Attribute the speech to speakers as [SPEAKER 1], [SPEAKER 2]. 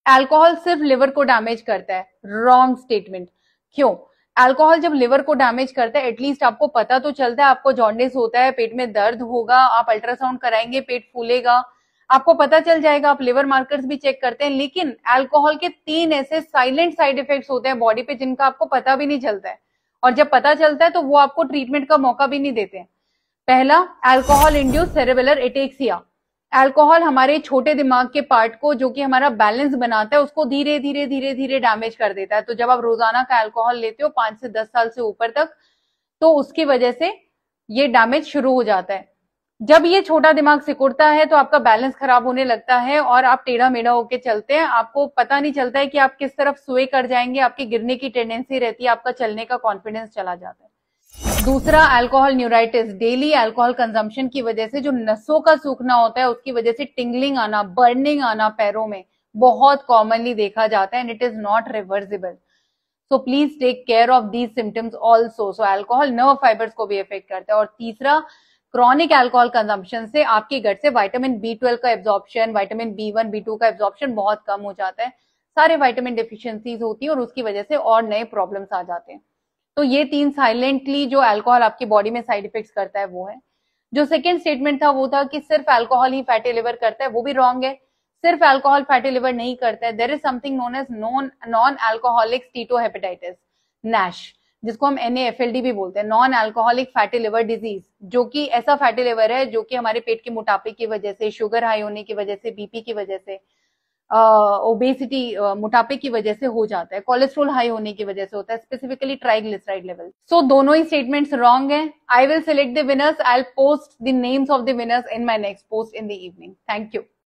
[SPEAKER 1] Alcohol सिर्फ liver को damage करता है, रॉन्ग स्टेटमेंट। क्यों? अल्कोहल जब लिवर को डैमेज करता है, एटलीस्ट आपको पता तो चलता है, आपको जॉन्डिस होता है, पेट में दर्द होगा, आप अल्ट्रासाउंड कराएंगे, पेट फूलेगा, आपको पता चल जाएगा, आप लिवर मार्कर्स भी चेक करते हैं। लेकिन अल्कोहल के 3 ऐसे साइलेंट साइड इफेक्ट्स होते हैं बॉडी पे जिनका आपको पता भी नहीं चलता है, और जब पता चलता है तो वो आपको ट्रीटमेंट का मौका भी नहीं देते हैं। पहला, alcohol induce cerebellar ataxia. Alcohol हमारे छोटे दिमाग के पार्ट को, जो कि हमारा बैलेंस बनाता है, उसको धीरे धीरे धीरे धीरे डैमेज कर देता है। तो जब आप रोजाना का अल्कोहल लेते हो 5 से 10 साल से ऊपर तक, तो उसकी वजह से ये डैमेज शुरू हो जाता है। जब ये छोटा दिमाग सिकुड़ता है तो आपका बैलेंस खराब होने लगता है और आप टेढ़ा मेढ़ा होके चलते हैं, आपको पता नहीं चलता है कि आप किस तरफ स्वे कर जाएंगे, आपकी गिरने की टेंडेंसी रहती है, आपका चलने का कॉन्फिडेंस चला जाता है। दूसरा, alcohol neuritis. Daily alcohol consumption की वजह से जो नसों का सूखना होता है, उसकी वजह से टिंगलिंग आना, बर्निंग आना पैरों में बहुत कॉमनली देखा जाता है, and it is not reversible. So please take care of these symptoms also. So alcohol nerve fibres को भी इफेक्ट करता है। और तीसरा, क्रॉनिक अल्कोहल कंजम्पशन से आपके गट से विटामिन B12 का एब्जॉर्प्शन, विटामिन B1, B2 का एब्जॉर्प्शन बहुत कम हो जाता है, सारे विटामिन डिफिशियंसीज होती है और उसकी वजह से और नए प्रॉब्लम्स आ जाते हैं। तो ये 3 साइलेंटली जो अल्कोहल आपकी बॉडी में साइड इफेक्ट्स करता है वो है। जो सेकंड स्टेटमेंट था वो था कि सिर्फ अल्कोहल ही फैटी लिवर करता है, वो भी रॉन्ग है। सिर्फ अल्कोहल फैटी लिवर नहीं करता है। There is something known as non alcoholic steatohepatitis, NASH, जिसको हम NAFLD भी बोलते हैं, non alcoholic fatty liver disease, जो कि ऐसा फैटी लिवर है जो कि हमारे पेट के मोटापे की वजह से, शुगर हाई होने की वजह से, BP की वजह से, ओबेसिटी, मोटापे की वजह से हो जाता है, कोलेस्ट्रॉल हाई होने की वजह से होता है, स्पेसिफिकली ट्राइग्लिसराइड लेवल। सो दोनों ही स्टेटमेंट्स रॉन्ग है। I will select the winners, I will post the names of the winners in my next post in the evening. Thank you.